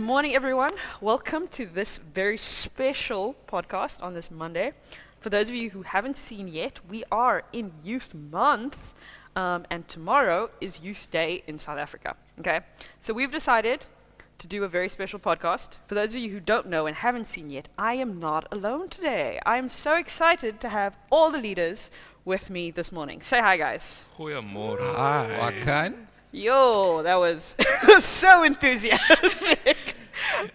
morning, everyone. Welcome to this very special podcast on this Monday. For those of you who haven't seen yet, we are in Youth Month, and tomorrow is Youth Day in South Africa. Okay, so we've decided to do a very special podcast. For those of you who don't know and haven't seen yet, I am not alone today. I am so excited to have all the leaders with me this morning. Say hi, guys. Goeiemorgen. Wakan? Yo, that was so enthusiastic.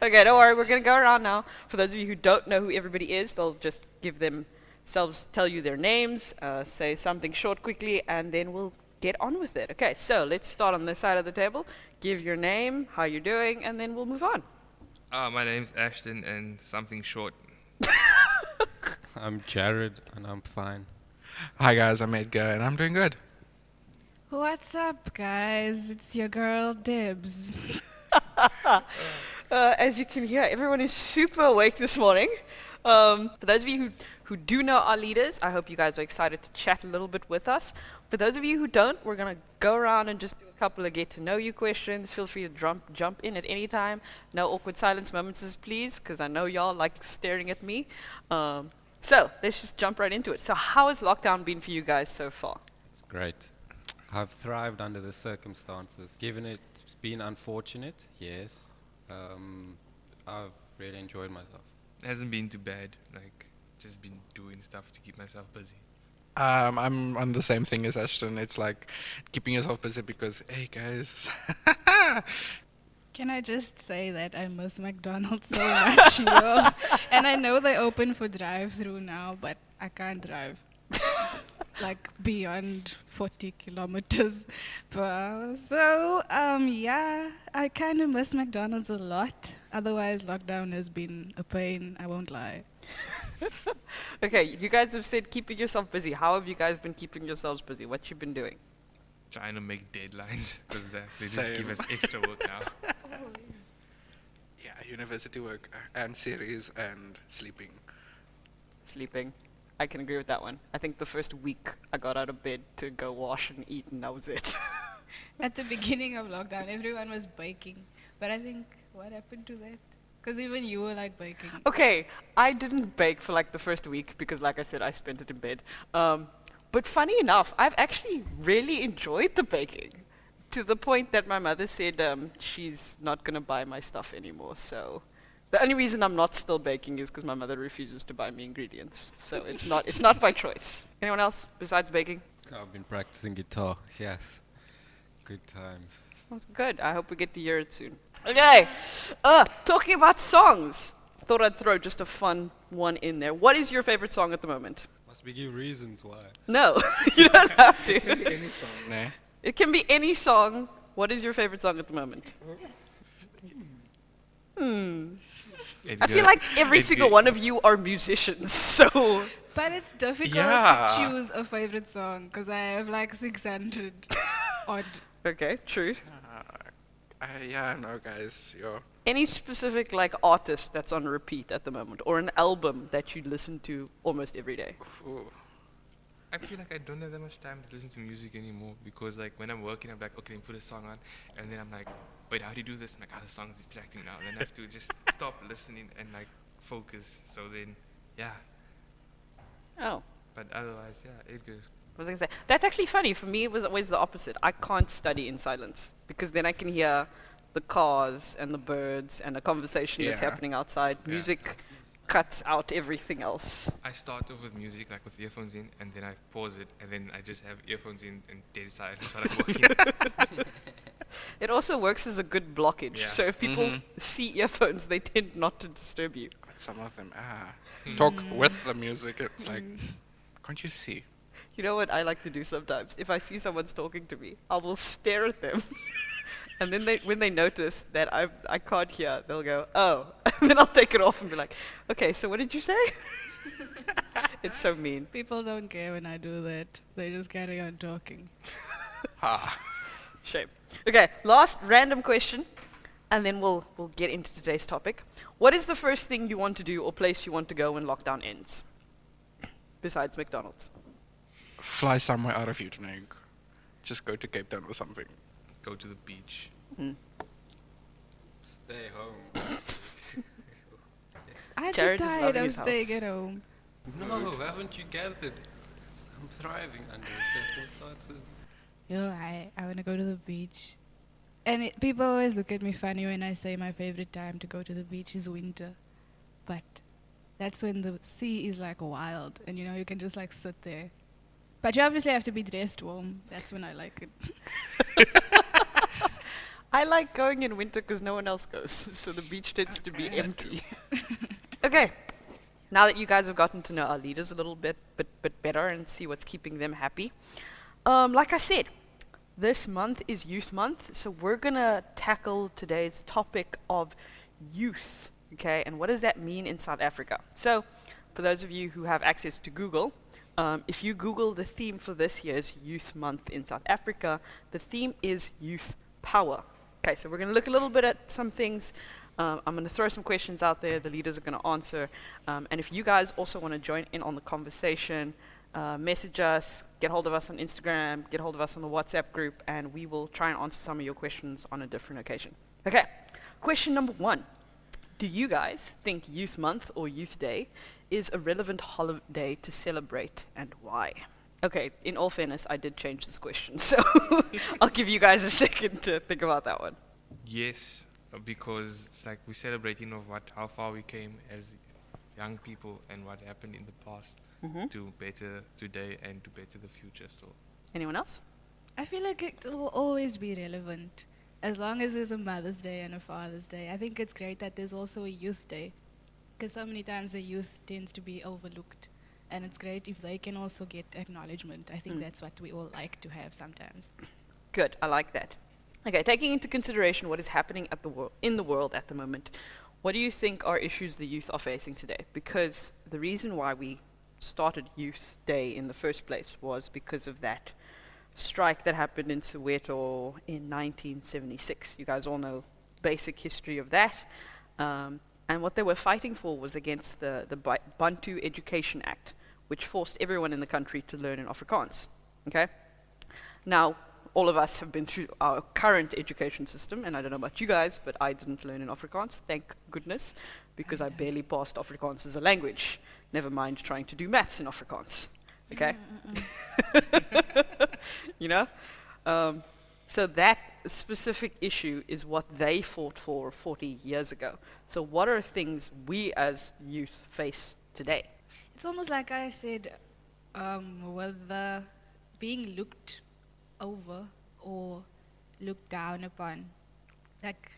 Okay, don't worry, we're going to go around now. For those of you who don't know who everybody is, they'll just give themselves, tell you their names, say something short quickly, and then we'll get on with it. Okay, so let's start on this side of the table. Give your name, how you're doing, and then we'll move on. My name's Ashton and something short. I'm Jared and I'm fine. Hi guys, I'm Edgar and I'm doing good. What's up, guys? It's your girl, Dibs. As you can hear, everyone is super awake this morning. For those of you who do know our leaders, I hope you guys are excited to chat a little bit with us. For those of you who don't, we're going to go around and just do a couple of get-to-know-you questions. Feel free to jump in at any time. No awkward silence moments, please, because I know y'all like staring at me. So let's just jump right into it. So how has lockdown been for you guys so far? It's great. I've thrived under the circumstances. Given it's been unfortunate, yes, I've really enjoyed myself. It hasn't been too bad. Just been doing stuff to keep myself busy. I'm on the same thing as Ashton. It's like keeping yourself busy because, hey guys. Can I just say that I miss McDonald's so much, yo? And I know they open for drive-through now, but I can't drive. Like beyond 40 kilometers per hour. So, yeah, I kind of miss McDonald's a lot. Otherwise, lockdown has been a pain, I won't lie. Okay, you guys have said keeping yourself busy. How have you guys been keeping yourselves busy? What you been doing? Trying to make deadlines because they just give us extra work now. Yeah, university work and series and sleeping. Sleeping. I can agree with that one. I think the first week I got out of bed to go wash and eat, and that was it. At the beginning of lockdown, everyone was baking. But I think, what happened to that? Because even you were like baking. Okay, I didn't bake for like the first week because, like I said, I spent it in bed. But funny enough, I've actually really enjoyed the baking to the point that my mother said she's not going to buy my stuff anymore. So the only reason I'm not still baking is because my mother refuses to buy me ingredients. So it's not by choice. Anyone else besides baking? I've been practicing guitar, yes. Good times. That's good. I hope we get to hear it soon. Okay, talking about songs. Thought I'd throw just a fun one in there. What is your favorite song at the moment? Must we give reasons why? No, you don't have to. Any song, nah. It can be any song. What is your favorite song at the moment? I feel like every single one of you are musicians, so... But it's difficult Yeah. to choose a favorite song because I have like 600 odd. Okay, true. Yeah, no guys, yo. Any specific like artist that's on repeat at the moment, or an album that you listen to almost every day? Ooh. I feel like I don't have that much time to listen to music anymore because when I'm working, I'm like, okay, put a song on, and then I'm like, wait, how do you do this? I'm like, the song is distracting now. And then I have to just stop listening and focus. So then, yeah. Oh, But otherwise, yeah, it goes. what was I gonna say? That's actually funny. For me, it was always the opposite. I can't study in silence because then I can hear the cars and the birds and the conversation that's Yeah. happening outside. Yeah. Music cuts out everything else. I start off with music, with earphones in, and then I pause it, and then I just have earphones in and dead silence while I'm working. It also works as a good blockage. Yeah. So if people see earphones, they tend not to disturb you. But some of them, talk with the music. It's like, can't you see? You know what I like to do sometimes? If I see someone's talking to me, I will stare at them. And then when they notice that I can't hear, they'll go, oh. And then I'll take it off and be like, okay, so what did you say? It's so mean. People don't care when I do that. They just carry on talking. Shame. Okay, last random question, and then we'll get into today's topic. What is the first thing you want to do or place you want to go when lockdown ends? Besides McDonald's. Fly somewhere out of Uitenhage. Just go to Cape Town or something. Go to the beach. Stay home. Aren't Jared you is tired loving of his staying house. at home? No, haven't you gathered? I'm thriving under the circumstances. Yo, I want to go to the beach. And people always look at me funny when I say my favorite time to go to the beach is winter. But that's when the sea is like wild and you know you can just like sit there. But you obviously have to be dressed warm. That's when I like it. I like going in winter because no one else goes, so the beach tends to be empty. Okay, now that you guys have gotten to know our leaders a little bit better and see what's keeping them happy, like I said, this month is Youth Month, so we're gonna tackle today's topic of youth. Okay, and what does that mean in South Africa? So, for those of you who have access to Google, if you Google the theme for this year's Youth Month in South Africa, the theme is youth power. Okay, so we're going to look a little bit at some things. I'm going to throw some questions out there. The leaders are going to answer. And if you guys also want to join in on the conversation, message us, get hold of us on Instagram, get hold of us on the WhatsApp group, and we will try and answer some of your questions on a different occasion. Okay, question number 1. Do you guys think Youth Month or Youth Day is a relevant holiday to celebrate, and why? Okay, in all fairness, I did change this question, so I'll give you guys a second to think about that one. Yes, because it's like we're celebrating of how far we came as young people and what happened in the past to better today and to better the future still. Anyone else? I feel like it will always be relevant as long as there's a Mother's Day and a Father's Day. I think it's great that there's also a Youth Day because so many times the youth tends to be overlooked. And it's great if they can also get acknowledgement. I think that's what we all like to have sometimes. Good, I like that. Okay, taking into consideration what is happening in the world at the moment, what do you think are issues the youth are facing today? Because the reason why we started Youth Day in the first place was because of that strike that happened in Soweto in 1976. You guys all know basic history of that. And what they were fighting for was against the Bantu Education Act, which forced everyone in the country to learn in Afrikaans. Okay? Now, all of us have been through our current education system, and I don't know about you guys, but I didn't learn in Afrikaans, thank goodness, because I barely passed Afrikaans as a language. Never mind trying to do maths in Afrikaans. Okay? You know? So that specific issue is what they fought for 40 years ago. So what are things we as youth face today? It's almost like I said, whether being looked over or looked down upon. Like,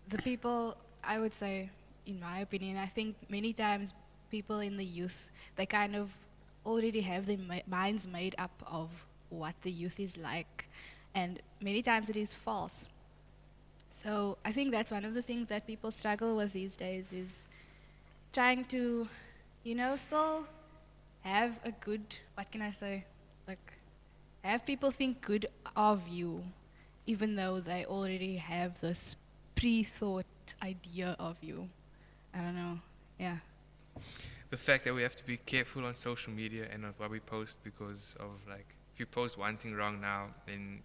the people, I would say, in my opinion, I think many times people in the youth, they kind of already have their minds made up of what the youth is like. And many times it is false. So I think that's one of the things that people struggle with these days is trying to, you know, still have a good, what can I say, like, have people think good of you, even though they already have this pre-thought idea of you. I don't know, yeah. The fact that we have to be careful on social media and of what we post because of like, if you post one thing wrong now, then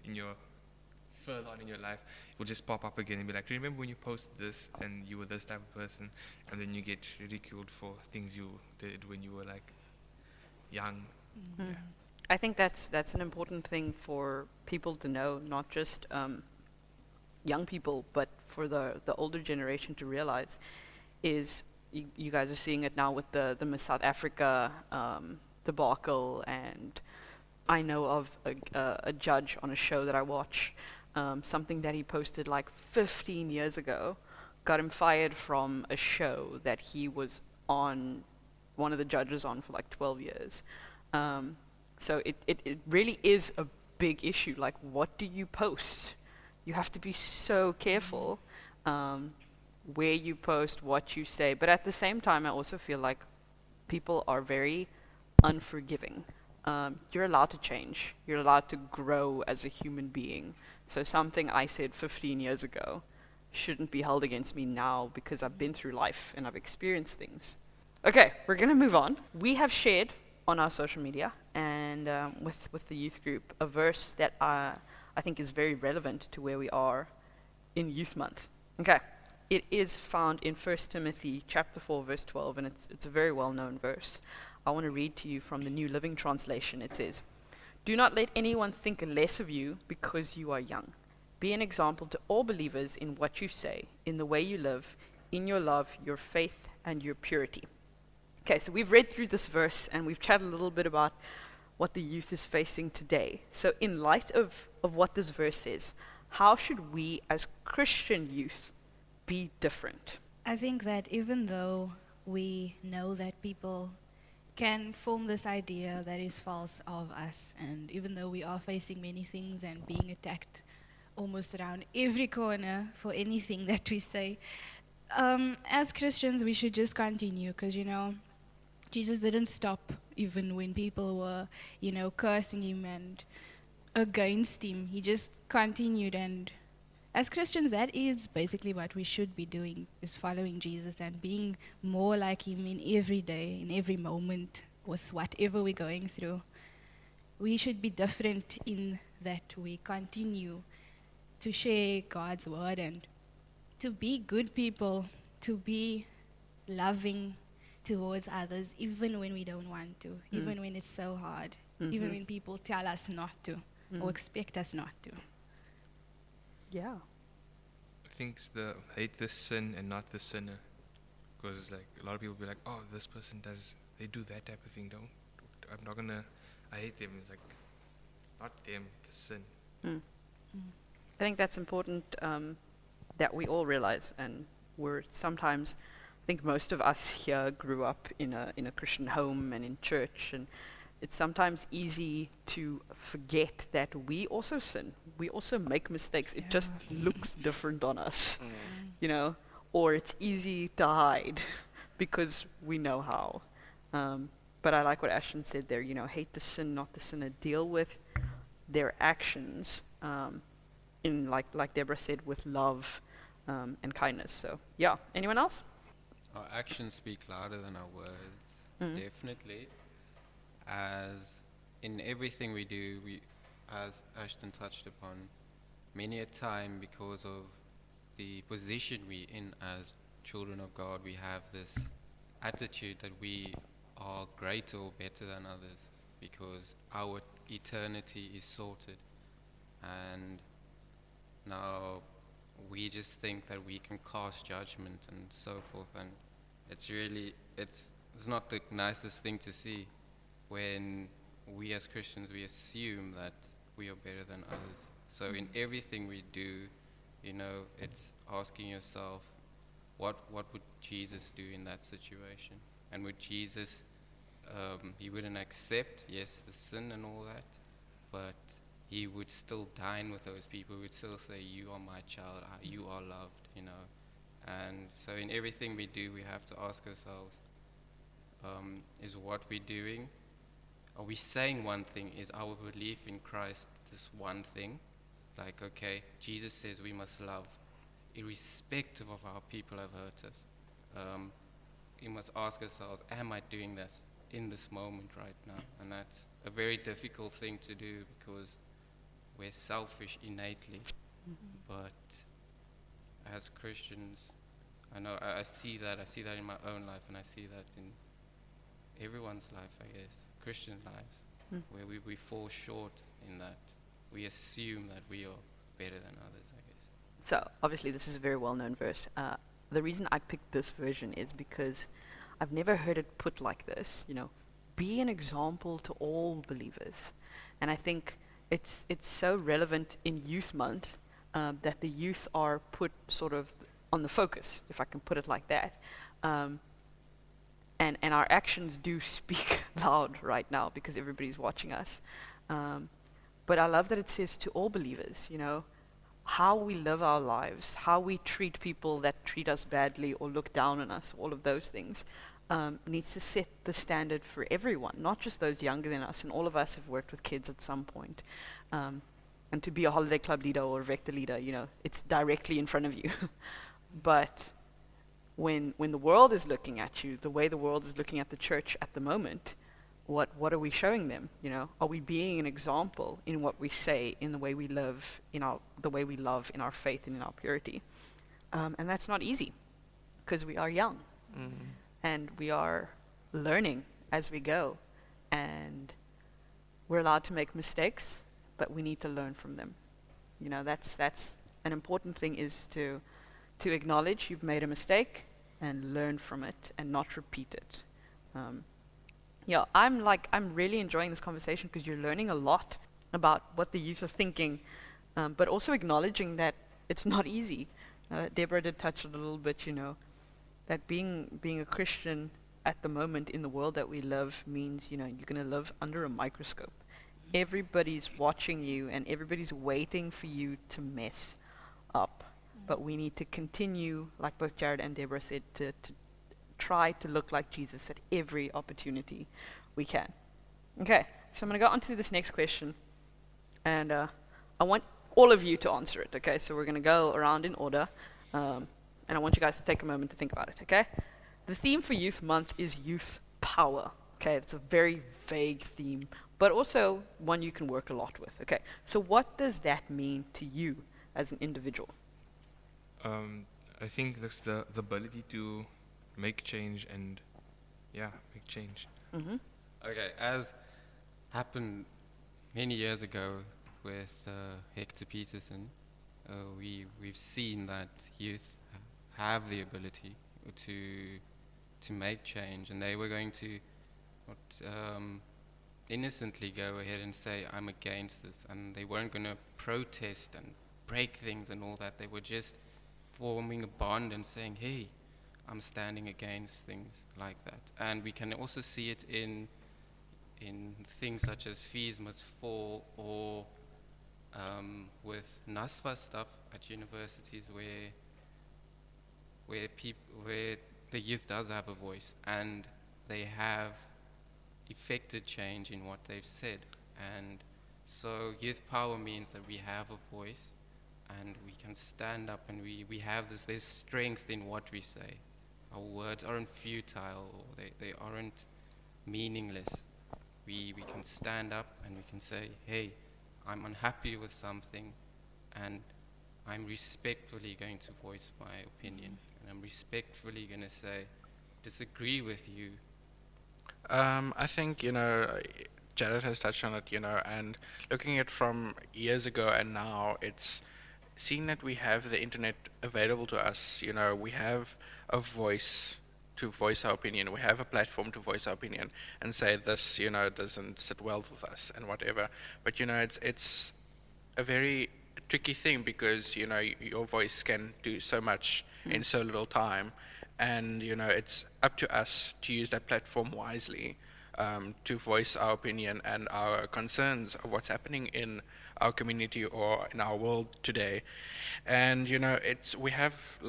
further on in your life, it will just pop up again and be like, remember when you posted this and you were this type of person, and then you get ridiculed for things you did when you were like young. Mm. Yeah. I think that's an important thing for people to know, not just young people, but for the older generation to realize is you guys are seeing it now with the Miss South Africa debacle, and I know of a judge on a show that I watch, something that he posted like 15 years ago got him fired from a show that he was on, one of the judges on for like 12 years. So it really is a big issue. Like, what do you post? You have to be so careful where you post, what you say. But at the same time, I also feel like people are very unforgiving. You're allowed to change. You're allowed to grow as a human being. So something I said 15 years ago shouldn't be held against me now because I've been through life and I've experienced things. Okay, we're going to move on. We have shared on our social media and with the youth group a verse that I think is very relevant to where we are in Youth Month. Okay. It is found in 1 Timothy chapter 4, verse 12, and it's a very well-known verse. I want to read to you from the New Living Translation. It says, "Do not let anyone think less of you because you are young. Be an example to all believers in what you say, in the way you live, in your love, your faith, and your purity." Okay, so we've read through this verse and we've chatted a little bit about what the youth is facing today. So in light of what this verse says, how should we as Christian youth be different? I think that even though we know that people can form this idea that is false of us, and even though we are facing many things and being attacked almost around every corner for anything that we say, as Christians we should just continue, because Jesus didn't stop even when people were cursing him and against him. He just continued, and as Christians, that is basically what we should be doing, is following Jesus and being more like him in every day, in every moment, with whatever we're going through. We should be different in that we continue to share God's word and to be good people, to be loving towards others, even when we don't want to, even when it's so hard, even when people tell us not to or expect us not to. Yeah. I think it's the hate the sin and not the sinner. Because like a lot of people be like, oh, this person they do that type of thing. I hate them. It's like, not them, the sin. I think that's important that we all realize, and we're sometimes, I think most of us here grew up in a Christian home and in church, and it's sometimes easy to forget that we also sin. We also make mistakes. It just looks different on us, or it's easy to hide because we know how. But I like what Ashton said there, hate the sin, not the sinner. Deal with their actions in, like Deborah said, with love and kindness. So, yeah. Anyone else? Our actions speak louder than our words, definitely. As in everything we do, as Ashton touched upon, many a time because of the position we're in as children of God, we have this attitude that we are greater or better than others because our eternity is sorted. And now we just think that we can cast judgment and so forth, and it's not the nicest thing to see when we as Christians, we assume that we are better than others. So in everything we do, it's asking yourself, what would Jesus do in that situation? And would Jesus, he wouldn't accept, yes, the sin and all that, but he would still dine with those people. He would still say, you are my child, you are loved, And so in everything we do, we have to ask ourselves, is what we're doing, are we saying one thing? Is our belief in Christ this one thing? Like, okay, Jesus says we must love, irrespective of how people have hurt us. We must ask ourselves, am I doing this in this moment right now? And that's a very difficult thing to do because we're selfish innately. But as Christians, I know I see that in my own life, and I see that in everyone's life, I guess. Christian lives, where we fall short in that. We assume that we are better than others, I guess. So, obviously, this is a very well-known verse. The reason I picked this version is because I've never heard it put like this, be an example to all believers. And I think it's so relevant in Youth Month that the youth are put sort of on the focus, if I can put it like that. And our actions do speak loud right now because everybody's watching us. But I love that it says to all believers, how we live our lives, how we treat people that treat us badly or look down on us, all of those things, needs to set the standard for everyone, not just those younger than us. And all of us have worked with kids at some point. And to be a holiday club leader or a vector leader, it's directly in front of you. But when the world is looking at you, the way the world is looking at the church at the moment, what are we showing them? You know, are we being an example in what we say, in the way we live, the way we love, in our faith and in our purity? And that's not easy, because we are young and we are learning as we go, and we're allowed to make mistakes, but we need to learn from them. You know, that's an important thing, is to acknowledge you've made a mistake and learn from it and not repeat it. Yeah, I'm really enjoying this conversation, because you're learning a lot about what the youth are thinking, but also acknowledging that it's not easy. Deborah did touch on it a little bit, you know, that being a Christian at the moment in the world that we live means, you know, you're going to live under a microscope. Everybody's watching you and everybody's waiting for you to mess up. But we need to continue, like both Jared and Deborah said, to try to look like Jesus at every opportunity we can. Okay, so I'm going to go on to this next question. And I want all of you to answer it, okay? So we're going to go around in order. And I want you guys to take a moment to think about it, okay? The theme for Youth Month is youth power. Okay, it's a very vague theme, but also one you can work a lot with. Okay, so what does that mean to you as an individual? I think that's the ability to make change and, make change. Mm-hmm. Okay, as happened many years ago with Hector Peterson, we've seen that youth have the ability to make change, and they were going to innocently go ahead and say, I'm against this, and they weren't going to protest and break things and all that. They were just forming a bond and saying, hey, I'm standing against things like that. And we can also see it in things such as fees must fall, or with NASFA stuff at universities where the youth does have a voice, and they have effected change in what they've said. And so youth power means that we have a voice, and we can stand up, and we have this, there's strength in what we say. Our words aren't futile, or they aren't meaningless. We can stand up and we can say, hey, I'm unhappy with something, and I'm respectfully going to voice my opinion, and I'm respectfully going to say, disagree with you. I think, Jared has touched on it, and looking at from years ago and now, it's seeing that we have the internet available to us. We have a voice to voice our opinion. We have a platform to voice our opinion and say this, doesn't sit well with us and whatever. But, it's a very tricky thing, because, your voice can do so much in so little time. And, it's up to us to use that platform wisely, to voice our opinion and our concerns of what's happening in our community or in our world today. And, we have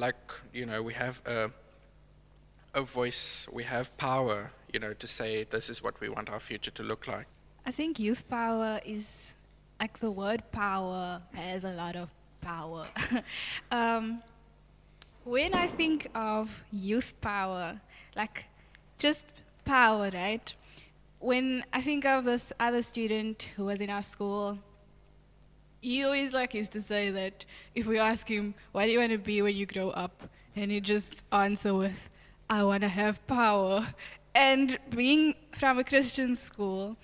a voice, we have power, to say this is what we want our future to look like. I think youth power is, like, the word power has a lot of power. When I think of youth power, like just power, right? When I think of this other student who was in our school, he always used to say that if we ask him, what do you want to be when you grow up? And he just answer with, I want to have power. And being from a Christian school,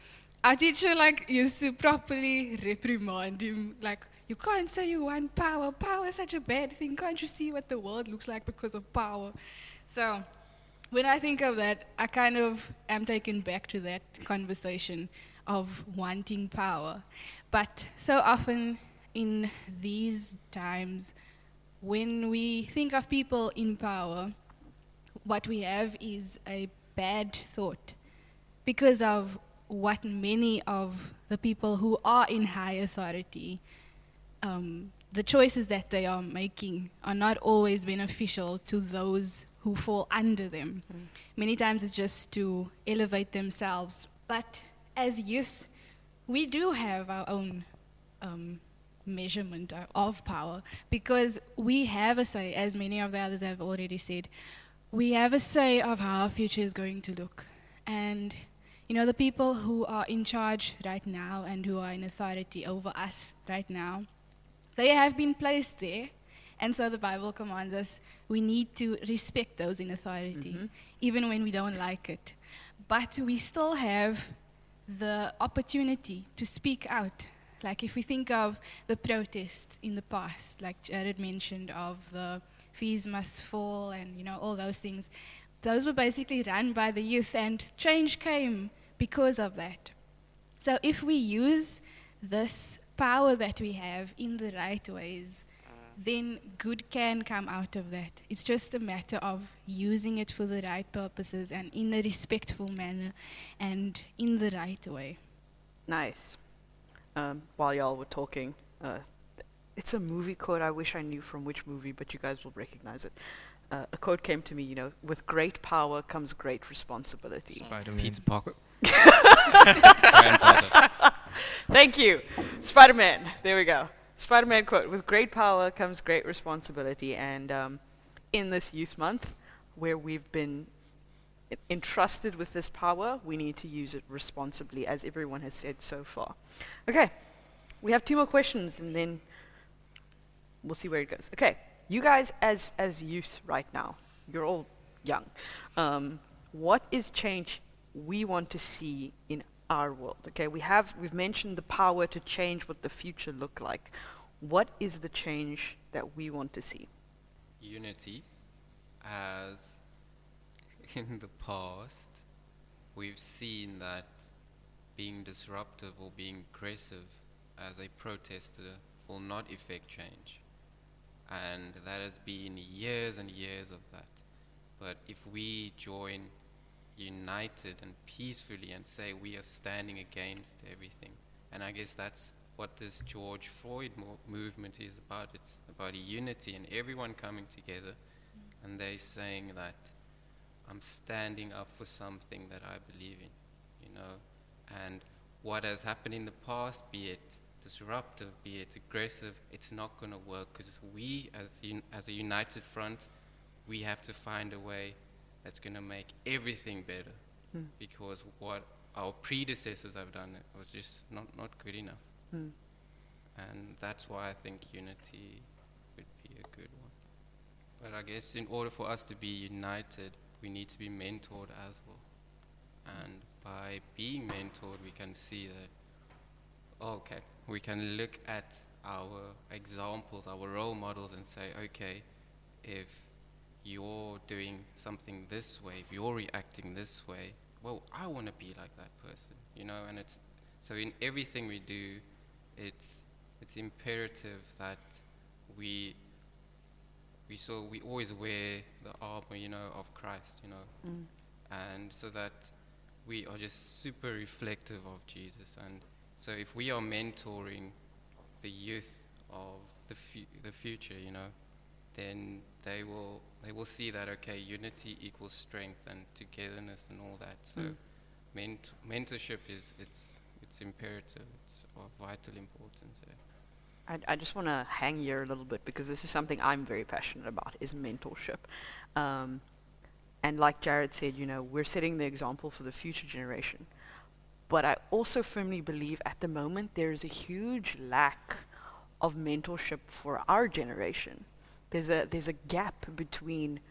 our teacher used to properly reprimand him, you can't say you want power. Power is such a bad thing. Can't you see what the world looks like because of power? So when I think of that, I kind of am taken back to that conversation of wanting power. But so often in these times, when we think of people in power, what we have is a bad thought, because of what many of the people who are in high authority, the choices that they are making are not always beneficial to those who fall under them. Many times it's just to elevate themselves. But as youth, we do have our own measurement of power, because we have a say, as many of the others have already said. We have a say of how our future is going to look. And, the people who are in charge right now and who are in authority over us right now, they have been placed there. And so the Bible commands us we need to respect those in authority, even when we don't like it. But we still have the opportunity to speak out. Like if we think of the protests in the past, like Jared mentioned, of the fees must fall and all those things, those were basically run by the youth, and change came because of that. So if we use this power that we have in the right ways, then good can come out of that. It's just a matter of using it for the right purposes and in a respectful manner and in the right way. Nice. While y'all were talking, it's a movie quote. I wish I knew from which movie, but you guys will recognize it. A quote came to me, with great power comes great responsibility. Spider-Man. Peter Parker. Grandfather. Thank you. Spider-Man. There we go. Spider-Man quote. With great power comes great responsibility. And in this Youth Month, where we've been entrusted with this power, we need to use it responsibly, as everyone has said so far. Okay. We have 2 more questions, and then we'll see where it goes. Okay. You guys, as youth right now, you're all young. What is change we want to see in our world? Okay, we've mentioned the power to change what the future look like. What is the change that we want to see? Unity, as in the past, we've seen that being disruptive or being aggressive as a protester will not effect change. And that has been years and years of that. But if we join united and peacefully and say we are standing against everything, and I guess that's what this George Floyd movement is about. It's about a unity and everyone coming together, and they saying that I'm standing up for something that I believe in, and what has happened in the past, be it disruptive, be it aggressive, it's not going to work, because we as a united front, we have to find a way that's going to make everything better, because what our predecessors have done was just not good enough. And that's why I think unity would be a good one. But I guess in order for us to be united, we need to be mentored as well. And by being mentored, we can see that, okay, we can look at our examples, our role models, and say, okay, if you're doing something this way, if you're reacting this way, well, I want to be like that person, and it's, so in everything we do, it's imperative that we always wear the armor, of Christ, and so that we are just super reflective of Jesus. And so if we are mentoring the youth of the future, then they will see that, okay, unity equals strength and togetherness and all that. So mentorship it's imperative. It's of vital importance. Yeah. I just want to hang here a little bit, because this is something I'm very passionate about, is mentorship. And like Jared said, we're setting the example for the future generation. But I also firmly believe at the moment there is a huge lack of mentorship for our generation. There's a gap between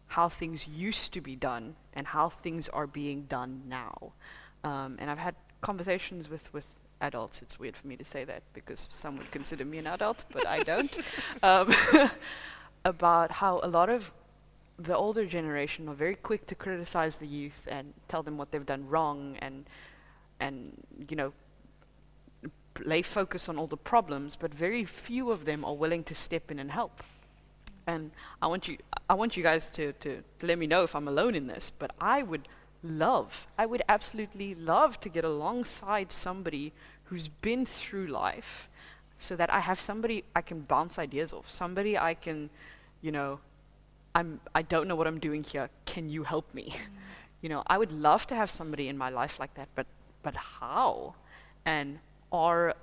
how things used to be done and how things are being done now. And I've had conversations with adults. It's weird for me to say that, because some would consider me an adult, but I don't. About how a lot of the older generation are very quick to criticize the youth and tell them what they've done wrong, and lay focus on all the problems, but very few of them are willing to step in and help. And I want you guys to let me know if I'm alone in this, but I would absolutely love to get alongside somebody who's been through life, so that I have somebody I can bounce ideas off, somebody I can, I don't know what I'm doing here, can you help me? I would love to have somebody in my life like that, but how? And are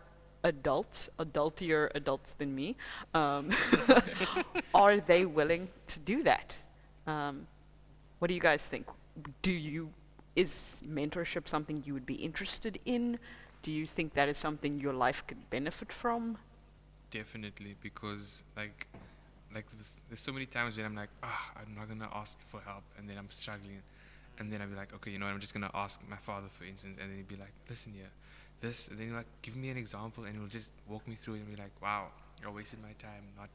adultier adults than me, are they willing to do that? What do you guys think? is mentorship something you would be interested in? Do you think that is something your life could benefit from? Definitely, because there's so many times when I'm like, I'm not gonna ask for help, and then I'm struggling, and then I'll be like, okay, you know what, I'm just gonna ask my father, for instance, and then he'd be like, listen here, this, and then he'll like give me an example, and he'll just walk me through it, and be like, wow, I wasted my time, not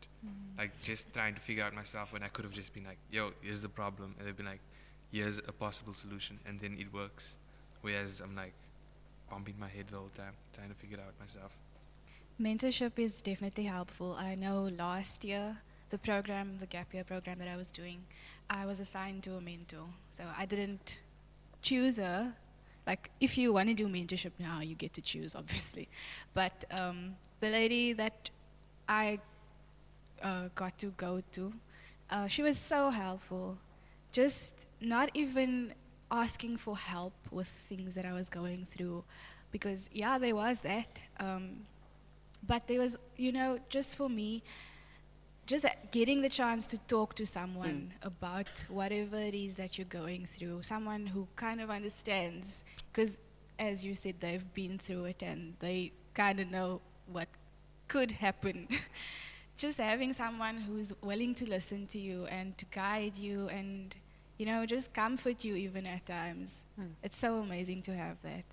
like just trying to figure out myself when I could have just been like, yo, here's the problem, and they've been like, here's a possible solution, and then it works. Whereas I'm like bumping my head the whole time, trying to figure it out myself. Mentorship is definitely helpful. I know last year, the gap year program that I was doing, I was assigned to a mentor. So I didn't choose her. Like, if you want to do mentorship now, you get to choose, obviously. But the lady that I got to go to, she was so helpful. Just not even asking for help with things that I was going through. Because, yeah, there was that. But there was, just for me, just getting the chance to talk to someone about whatever it is that you're going through, someone who kind of understands, because as you said, they've been through it and they kind of know what could happen. Just having someone who's willing to listen to you and to guide you and, just comfort you even at times. It's so amazing to have that.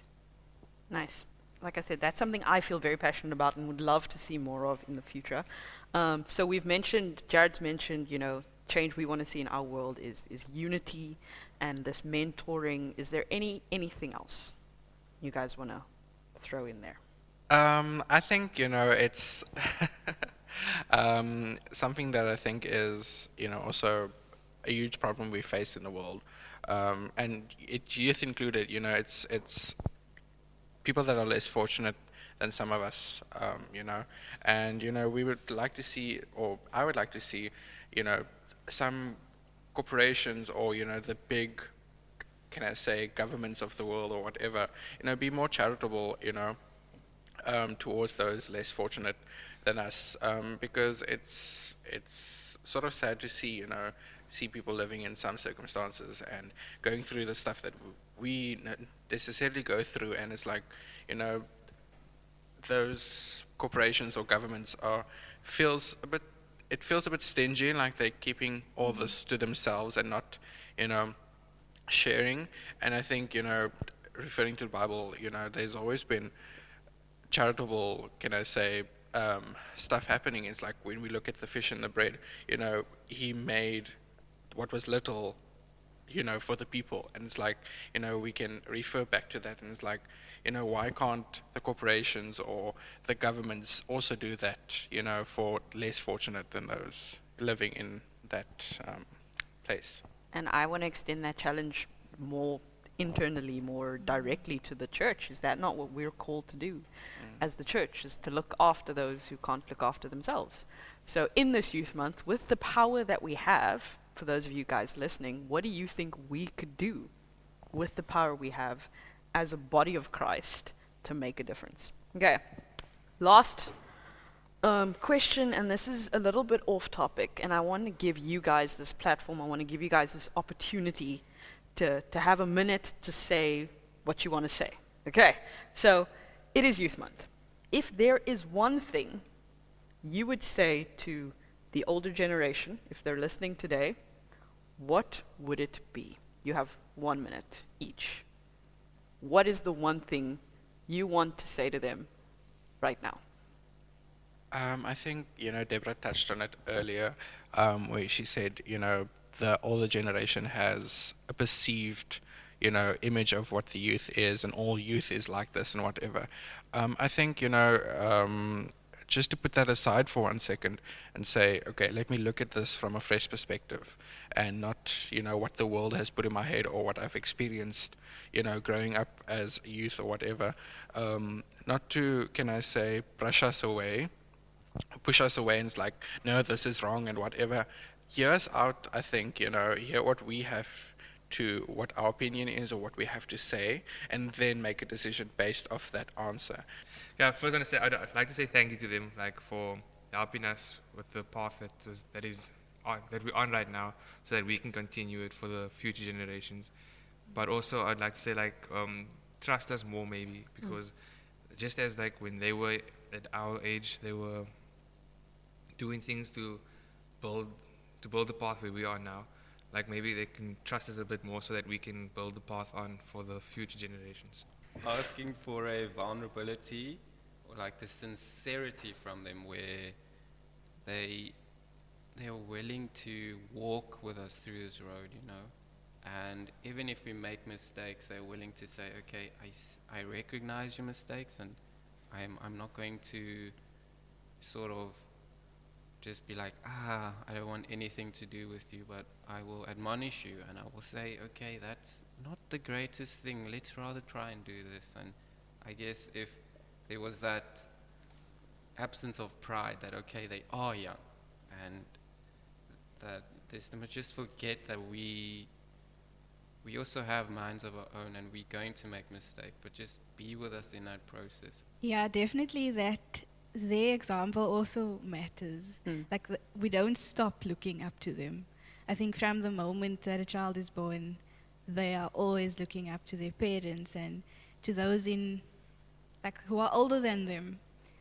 Nice. Like I said, that's something I feel very passionate about and would love to see more of in the future. So Jared's mentioned, change we want to see in our world is unity and this mentoring. Is there anything else you guys want to throw in there? I think, it's something that I think is, also a huge problem we face in the world. And youth included, it's people that are less fortunate than some of us, and we would like to see, or I would like to see, some corporations or the big, can I say, governments of the world or whatever, be more charitable, towards those less fortunate than us, because it's sort of sad to see people living in some circumstances and going through the stuff that we necessarily go through, and it's like, those corporations or governments feels a bit stingy, like they're keeping all this to themselves and not, sharing. And I think, referring to the Bible, there's always been charitable, can I say, stuff happening. It's like when we look at the fish and the bread, he made what was little, for the people. And it's like, we can refer back to that, and it's like, why can't the corporations or the governments also do that, for less fortunate than those living in that place? And I want to extend that challenge more internally, more directly to the church. Is that not what we're called to do as the church, is to look after those who can't look after themselves? So in this Youth Month, with the power that we have, for those of you guys listening, what do you think we could do with the power we have as a body of Christ to make a difference? Okay, last question, and this is a little bit off topic, and I want to give you guys this platform, I want to give you guys this opportunity to have a minute to say what you want to say. Okay, so it is Youth Month. If there is one thing you would say to the older generation, if they're listening today, what would it be? You have 1 minute each. What is the one thing you want to say to them right now? I think, Deborah touched on it earlier, where she said, the older generation has a perceived, image of what the youth is, and all youth is like this and whatever. I think, just to put that aside for 1 second and say, okay, let me look at this from a fresh perspective, and not, what the world has put in my head or what I've experienced, growing up as a youth or whatever. Not to, can I say, push us away, and it's like, no, this is wrong and whatever. Hear us out, I think, hear what we have what our opinion is or what we have to say, and then make a decision based off that answer. Yeah, first I want to say, I'd like to say thank you to them, like, for helping us with the path that we're on right now, so that we can continue it for the future generations. But also, I'd like to say like trust us more maybe, because just as like when they were at our age, they were doing things to build the path where we are now. Like maybe they can trust us a bit more so that we can build the path on for the future generations. Asking for a vulnerability, or like the sincerity from them, where they are willing to walk with us through this road, you know. And even if we make mistakes, they're willing to say, okay, I recognize your mistakes, and I'm not going to sort of just be like, I don't want anything to do with you, but I will admonish you, and I will say, okay, that's not the greatest thing. Let's rather try and do this. And I guess if there was that absence of pride, that okay, they are young, and that they must just forget that we also have minds of our own, and we're going to make mistakes, but just be with us in that process. Yeah, definitely that their example also matters. Like we don't stop looking up to them. I think from the moment that a child is born, they are always looking up to their parents and to those in like who are older than them.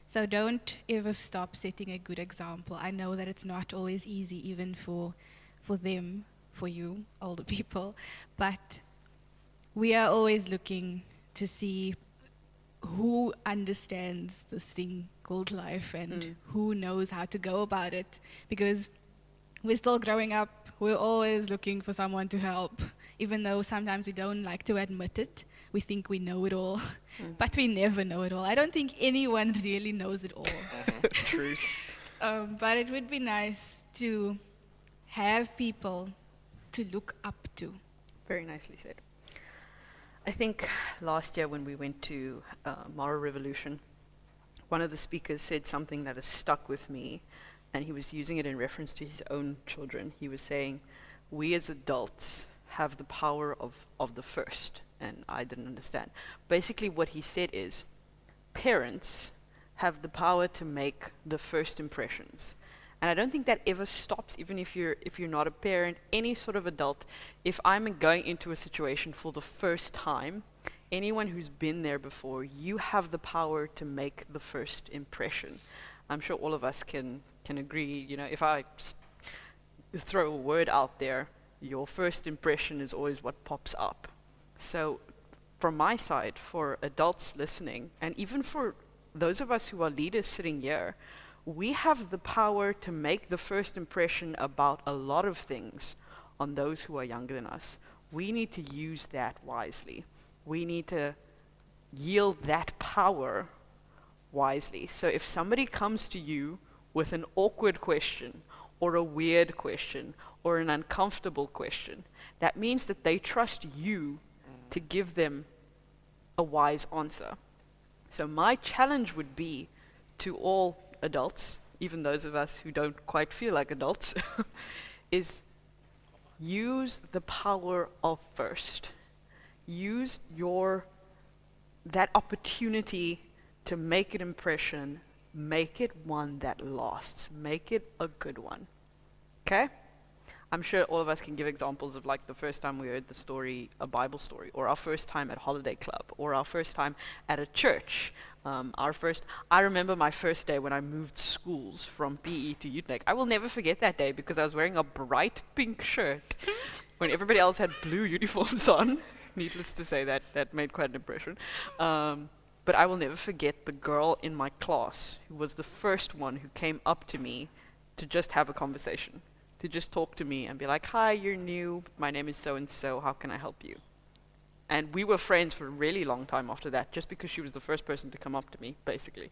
So don't ever stop setting a good example. I know that it's not always easy, even for them, for you, older people, but we are always looking to see who understands this thing called life and who knows how to go about it, because we're still growing up. We're always looking for someone to help, even though sometimes we don't like to admit it. We think we know it all, but we never know it all. I don't think anyone really knows it all. Truth. But it would be nice to have people to look up to. Very nicely said. I think last year when we went to Mara Revolution, one of the speakers said something that has stuck with me, and he was using it in reference to his own children. He was saying, we as adults have the power of the first, and I didn't understand. Basically what he said is, parents have the power to make the first impressions. And I don't think that ever stops, even if you're not a parent, any sort of adult. If I'm going into a situation for the first time, anyone who's been there before, you have the power to make the first impression. I'm sure all of us can agree, you know, if I throw a word out there, your first impression is always what pops up. So from my side, for adults listening, and even for those of us who are leaders sitting here, we have the power to make the first impression about a lot of things on those who are younger than us. We need to use that wisely. We need to yield that power wisely. So if somebody comes to you with an awkward question or a weird question or an uncomfortable question, that means that they trust you to give them a wise answer. So my challenge would be to all adults, even those of us who don't quite feel like adults, is use the power of first. Use that opportunity to make an impression, make it one that lasts, make it a good one. Okay? I'm sure all of us can give examples of like the first time we heard the story, a Bible story, or our first time at Holiday Club, or our first time at a church. I remember my first day when I moved schools from PE to UTNEC. I will never forget that day because I was wearing a bright pink shirt when everybody else had blue uniforms on. Needless to say, that made quite an impression. But I will never forget the girl in my class who was the first one who came up to me to just have a conversation, to just talk to me and be like, hi, you're new, my name is so-and-so, how can I help you? And we were friends for a really long time after that, just because she was the first person to come up to me, basically.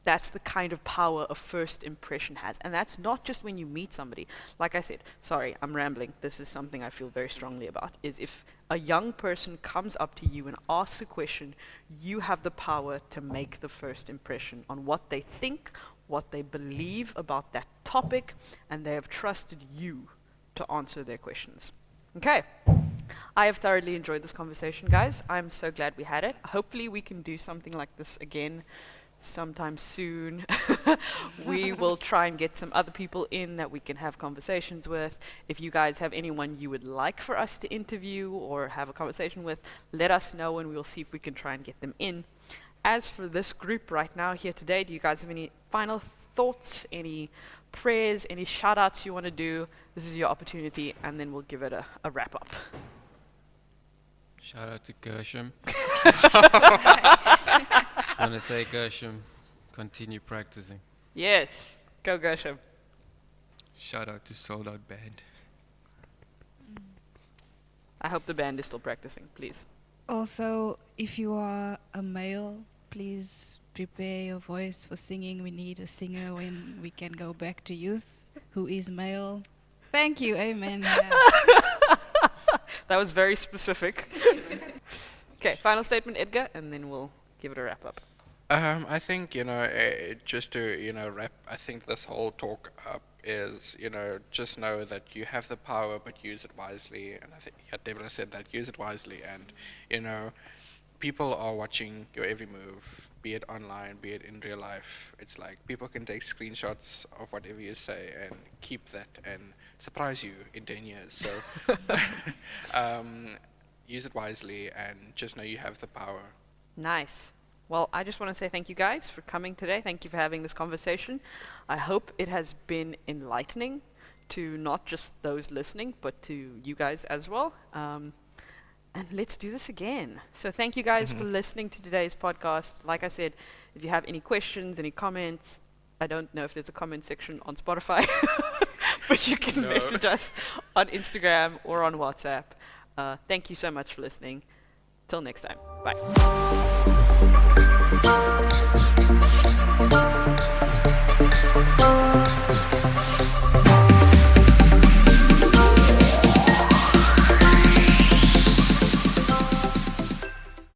That's the kind of power a first impression has. And that's not just when you meet somebody. Like I said, sorry, I'm rambling. This is something I feel very strongly about, is if a young person comes up to you and asks a question, you have the power to make the first impression on what they think, what they believe about that topic, and they have trusted you to answer their questions. Okay. I have thoroughly enjoyed this conversation, guys. I'm so glad we had it. Hopefully we can do something like this again sometime soon. We will try and get some other people in that we can have conversations with. If you guys have anyone you would like for us to interview or have a conversation with, let us know and we'll see if we can try and get them in. As for this group right now here today, do you guys have any final thoughts, any prayers, any shout outs you want to do? This is your opportunity, and then we'll give it a wrap up. Shout out to Gershom. Want to say, Gershom, continue practicing. Yes, go Gershom. Shout out to Sold Out Band. I hope the band is still practicing, please. Also, if you are a male, please prepare your voice for singing. We need a singer when we can go back to youth who is male. Thank you, amen. That was very specific. Okay, final statement, Edgar, and then we'll give it a wrap up. I think, just to, wrap, I think this whole talk up is, just know that you have the power, but use it wisely. And I think, Deborah said that, use it wisely. And, people are watching your every move, be it online, be it in real life. It's like people can take screenshots of whatever you say and keep that and surprise you in 10 years. So use it wisely and just know you have the power. Nice. Well, I just want to say thank you guys for coming today. Thank you for having this conversation. I hope it has been enlightening to not just those listening, but to you guys as well. And let's do this again. So thank you guys for listening to today's podcast. Like I said, if you have any questions, any comments, I don't know if there's a comment section on Spotify, but you can message us on Instagram or on WhatsApp. Thank you so much for listening. Till next time. Bye.